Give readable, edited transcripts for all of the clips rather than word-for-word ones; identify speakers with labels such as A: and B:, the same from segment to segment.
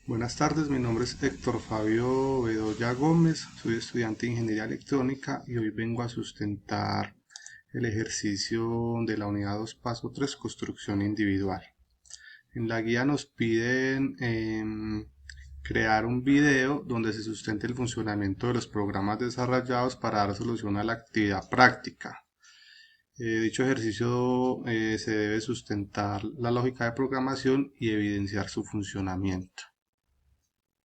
A: Buenas tardes, mi nombre es Héctor Fabio Bedoya Gómez, soy estudiante de Ingeniería Electrónica y hoy vengo a sustentar el ejercicio de la unidad 2 paso 3 construcción individual. En la guía nos piden crear un video donde se sustente el funcionamiento de los programas desarrollados para dar solución a la actividad práctica. Dicho ejercicio se debe sustentar la lógica de programación y evidenciar su funcionamiento.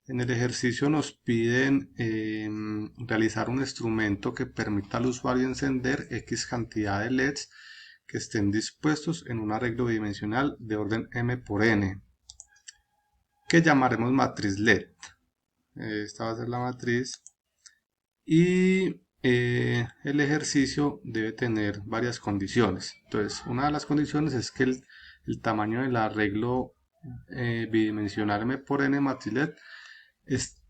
A: En el ejercicio nos piden realizar un instrumento que permita al usuario encender X cantidad de LEDs que estén dispuestos en un arreglo bidimensional de orden M por N, que llamaremos matriz LED. Esta va a ser la matriz y el ejercicio debe tener varias condiciones. Entonces, una de las condiciones es que el tamaño del arreglo bidimensional M por N matriz LED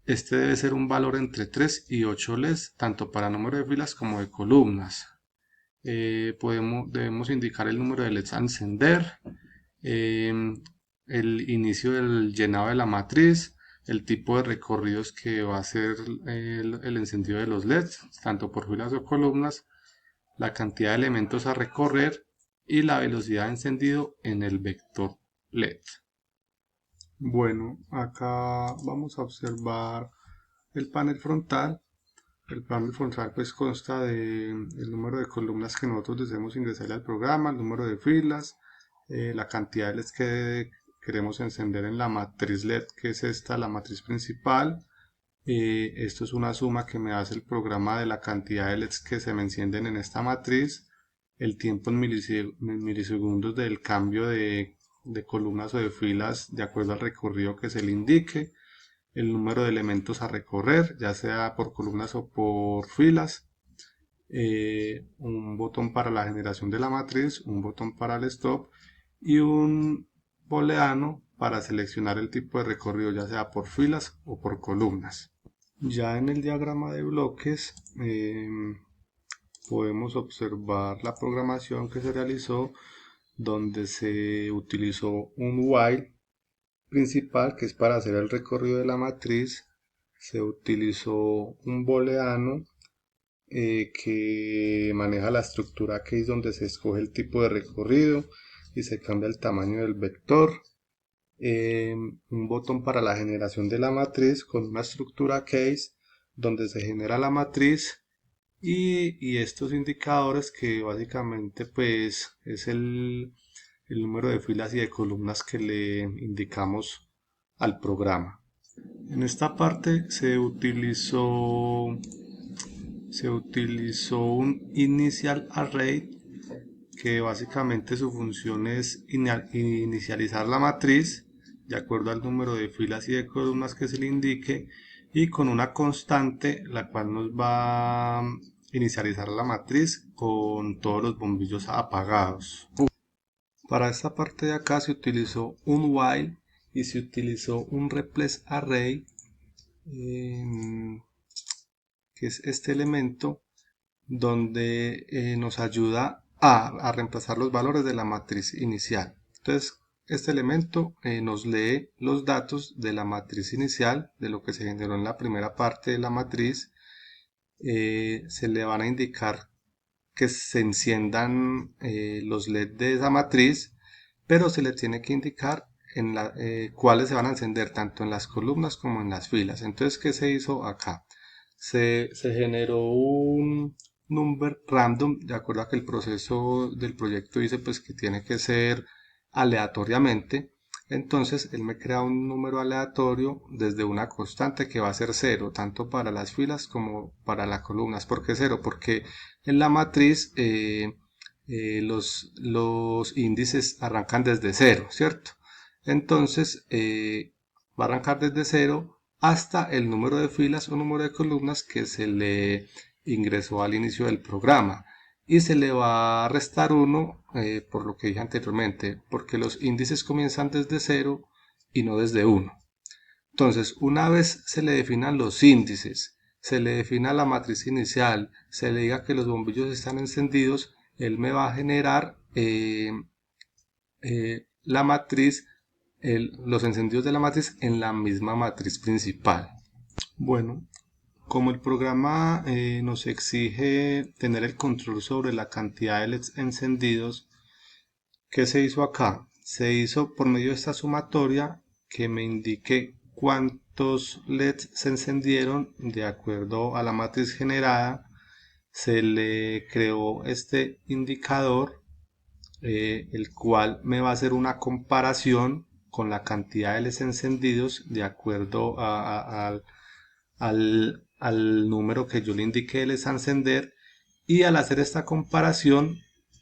A: este debe ser un valor entre 3 y 8 LEDs, tanto para número de filas como de columnas. Debemos indicar el número de LEDs a encender, el inicio del llenado de la matriz, el tipo de recorridos que va a ser el encendido de los LEDs, tanto por filas o columnas, la cantidad de elementos a recorrer y la velocidad de encendido en el vector LED. Bueno, acá vamos a observar el panel frontal. El panel frontal pues consta de el número de columnas que nosotros deseamos ingresar al programa, el número de filas, la cantidad de LEDs que queremos encender en la matriz LED, que es esta, la matriz principal. Esto es una suma que me hace el programa de la cantidad de LEDs que se me encienden en esta matriz, el tiempo en milisegundos del cambio de columnas o de filas de acuerdo al recorrido que se le indique, el número de elementos a recorrer, ya sea por columnas o por filas, un botón para la generación de la matriz, un botón para el stop y un booleano para seleccionar el tipo de recorrido, ya sea por filas o por columnas. Ya en el diagrama de bloques podemos observar la programación que se realizó, donde se utilizó un while principal, que es para hacer el recorrido de la matriz. Se utilizó un booleano que maneja la estructura case, donde se escoge el tipo de recorrido y se cambia el tamaño del vector. Un botón para la generación de la matriz con una estructura case donde se genera la matriz y estos indicadores que básicamente pues es el número de filas y de columnas que le indicamos al programa. En esta parte se utilizó un initial array, que básicamente su función es inicializar la matriz de acuerdo al número de filas y de columnas que se le indique, y con una constante la cual nos va a inicializar la matriz con todos los bombillos apagados. Para esta parte de acá se utilizó un while y se utilizó un replace array, que es este elemento donde nos ayuda a reemplazar los valores de la matriz inicial. Entonces, este elemento nos lee los datos de la matriz inicial, de lo que se generó en la primera parte de la matriz. Se le van a indicar que se enciendan los LED de esa matriz, pero se le tiene que indicar cuáles se van a encender tanto en las columnas como en las filas. Entonces, ¿qué se hizo acá? Se generó un number random de acuerdo a que el proceso del proyecto dice pues que tiene que ser aleatoriamente. Entonces él me crea un número aleatorio desde una constante que va a ser 0 tanto para las filas como para las columnas. ¿Por qué 0? Porque en la matriz los índices arrancan desde 0, ¿cierto? Entonces va a arrancar desde 0 hasta el número de filas o número de columnas que se le ingresó al inicio del programa, y se le va a restar 1 por lo que dije anteriormente, porque los índices comienzan desde 0 y no desde 1. Entonces, una vez se le definan los índices, se le defina la matriz inicial, se le diga que los bombillos están encendidos, él me va a generar la matriz los encendidos de la matriz en la misma matriz principal. Bueno, como el programa nos exige tener el control sobre la cantidad de LEDs encendidos, ¿qué se hizo acá? Se hizo por medio de esta sumatoria que me indique cuántos LEDs se encendieron de acuerdo a la matriz generada. Se le creó este indicador, el cual me va a hacer una comparación con la cantidad de LEDs encendidos de acuerdo al número que yo le indiqué de LEDs a encender, y al hacer esta comparación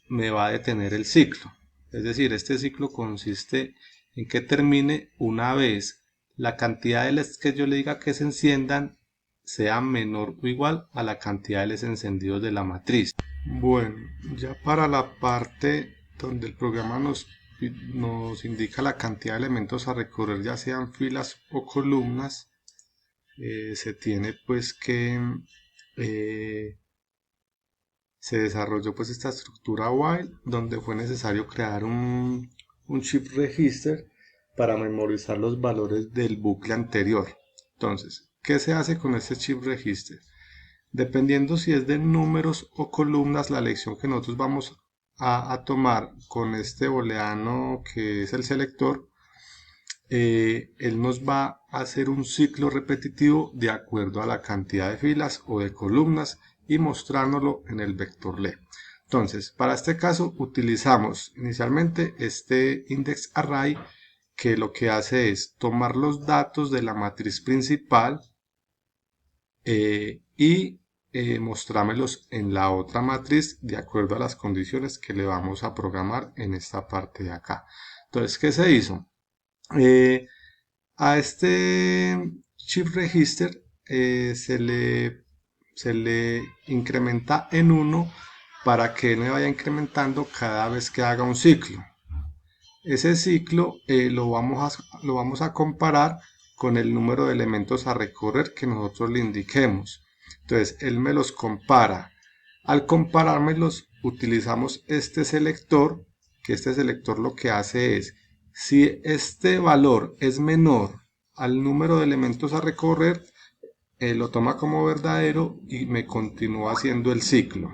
A: me va a detener el ciclo. Es decir, este ciclo consiste en que termine una vez la cantidad de LEDs que yo le diga que se enciendan sea menor o igual a la cantidad de LEDs encendidos de la matriz. Bueno, ya para la parte donde el programa nos indica la cantidad de elementos a recorrer, ya sean filas o columnas, se tiene pues que se desarrolló pues esta estructura while, donde fue necesario crear un shift register para memorizar los valores del bucle anterior. Entonces, ¿qué se hace con este shift register? Dependiendo si es de números o columnas, la lección que nosotros vamos a tomar con este booleano que es el selector, él nos va a hacer un ciclo repetitivo de acuerdo a la cantidad de filas o de columnas y mostrárnoslo en el vector LED. Entonces, para este caso utilizamos inicialmente este index array, que lo que hace es tomar los datos de la matriz principal y mostrármelos en la otra matriz de acuerdo a las condiciones que le vamos a programar en esta parte de acá. Entonces, ¿qué se hizo? A este shift register se le incrementa en 1 para que él me vaya incrementando cada vez que haga un ciclo. Ese ciclo lo vamos a comparar con el número de elementos a recorrer que nosotros le indiquemos. Entonces él me los compara. Al comparármelos utilizamos este selector, que este selector lo que hace es, si este valor es menor al número de elementos a recorrer, lo toma como verdadero y me continúa haciendo el ciclo.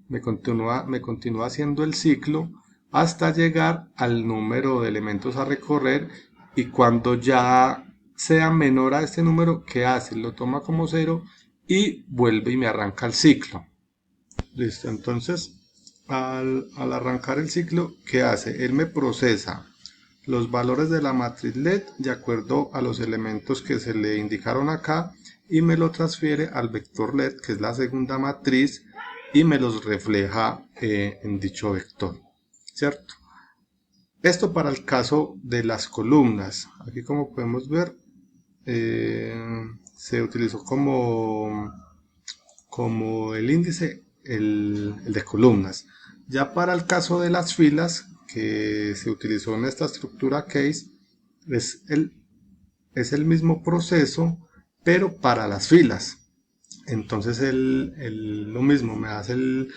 A: Me continúa haciendo el ciclo hasta llegar al número de elementos a recorrer, y cuando ya sea menor a este número, ¿qué hace? Lo toma como 0 y vuelve y me arranca el ciclo. Listo, entonces al arrancar el ciclo, ¿qué hace? Él me procesa los valores de la matriz LED de acuerdo a los elementos que se le indicaron acá y me lo transfiere al vector LED, que es la segunda matriz, y me los refleja en dicho vector, ¿cierto? Esto para el caso de las columnas. Aquí, como podemos ver, se utilizó como el índice el de columnas. Ya para el caso de las filas, que se utilizó en esta estructura case, es el mismo proceso, pero para las filas. Entonces lo mismo, me hace el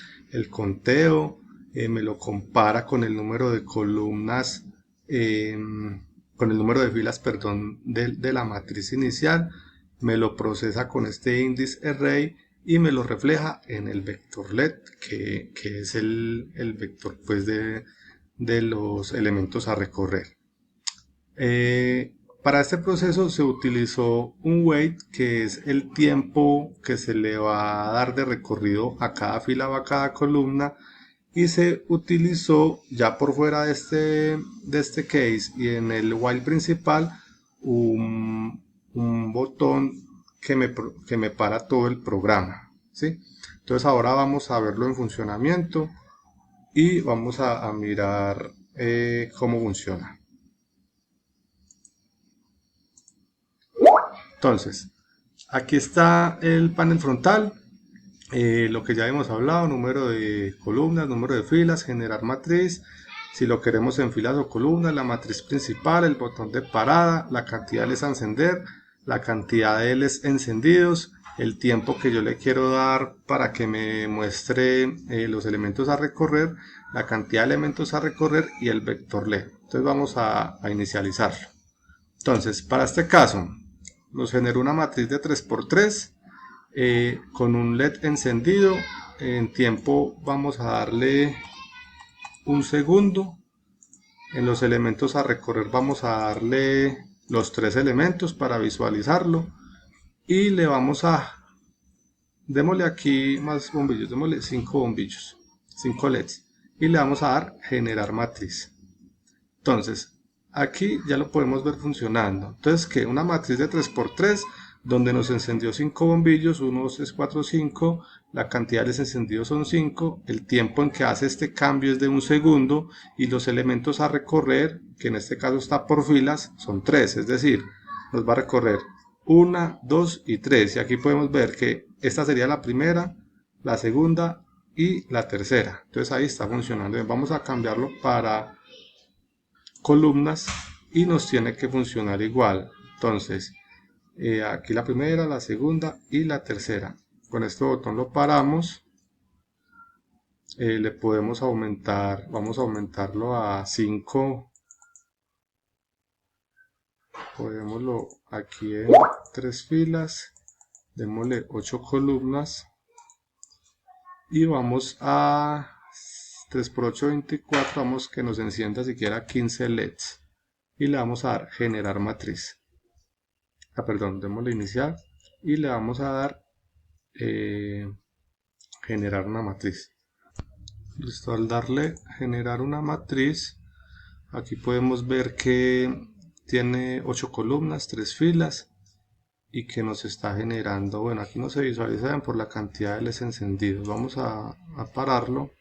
A: conteo, me lo compara con el número de columnas, con el número de filas, perdón, de la matriz inicial, me lo procesa con este index array y me lo refleja en el vector LED, que es el vector pues de los elementos a recorrer. Para este proceso se utilizó un wait, que es el tiempo que se le va a dar de recorrido a cada fila o a cada columna, y se utilizó ya por fuera de este case y en el while principal un botón que me para todo el programa, ¿sí? Entonces ahora vamos a verlo en funcionamiento y vamos a mirar cómo funciona. Entonces, aquí está el panel frontal, lo que ya hemos hablado: número de columnas, número de filas, generar matriz, si lo queremos en filas o columnas, la matriz principal, el botón de parada, la cantidad de LEDs a encender, la cantidad de LEDs encendidos el tiempo que yo le quiero dar para que me muestre los elementos a recorrer, la cantidad de elementos a recorrer y el vector LED. Entonces vamos a inicializarlo. Entonces, para este caso, nos generó una matriz de 3×3 con un LED encendido. En tiempo vamos a darle un segundo. En los elementos a recorrer vamos a darle los 3 elementos para visualizarlo. Y le vamos a... démosle aquí más bombillos, démosle 5 bombillos, 5 LEDs. Y le vamos a dar generar matriz. Entonces, aquí ya lo podemos ver funcionando. Entonces, que una matriz de 3×3, donde nos encendió 5 bombillos, 1, 2, 3, 4, 5, la cantidad de encendidos son 5, el tiempo en que hace este cambio es de un segundo, y los elementos a recorrer, que en este caso está por filas, son 3, es decir, nos va a recorrer 1, 2 y 3, y aquí podemos ver que esta sería la primera, la segunda y la tercera. Entonces ahí está funcionando. Vamos a cambiarlo para columnas y nos tiene que funcionar igual. Entonces aquí la primera, la segunda y la tercera. Con este botón lo paramos. Le podemos aumentar, vamos a aumentarlo a 5. Podemoslo aquí en 3 filas, démosle 8 columnas y vamos a 3×8, 24, vamos que nos encienda siquiera 15 LEDs y le vamos a dar generar matriz. Perdón, démosle iniciar y le vamos a dar generar una matriz. Listo, al darle generar una matriz, aquí podemos ver que tiene 8 columnas, 3 filas y que nos está generando, bueno, aquí no se visualizan por la cantidad de LEDs encendidos. Vamos a pararlo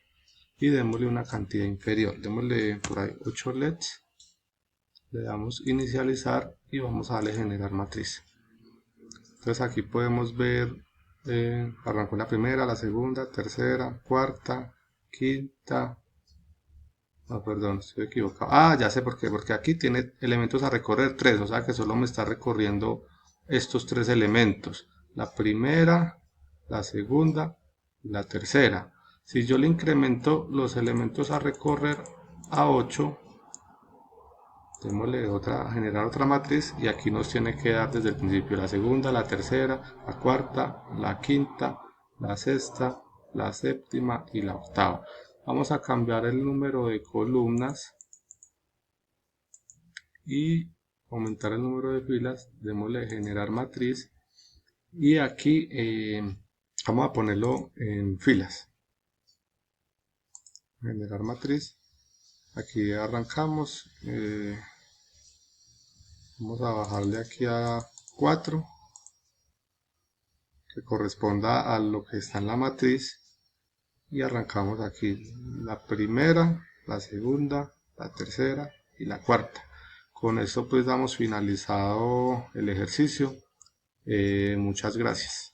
A: y démosle una cantidad inferior, démosle por ahí 8 LEDs, le damos inicializar y vamos a darle generar matriz. Entonces aquí podemos ver, arrancó la primera, la segunda, tercera, cuarta, quinta, no, perdón, estoy equivocado. Ya sé por qué, porque aquí tiene elementos a recorrer 3, o sea que solo me está recorriendo estos 3 elementos, la primera, la segunda, la tercera. Si yo le incremento los elementos a recorrer a 8, démosle generar otra matriz y aquí nos tiene que dar desde el principio la segunda, la tercera, la cuarta, la quinta, la sexta, la séptima y la octava. Vamos a cambiar el número de columnas y aumentar el número de filas, démosle generar matriz y aquí vamos a ponerlo en filas. Generar matriz, aquí arrancamos, vamos a bajarle aquí a 4 que corresponda a lo que está en la matriz y arrancamos aquí la primera, la segunda, la tercera y la cuarta. Con esto pues damos finalizado el ejercicio. Muchas gracias.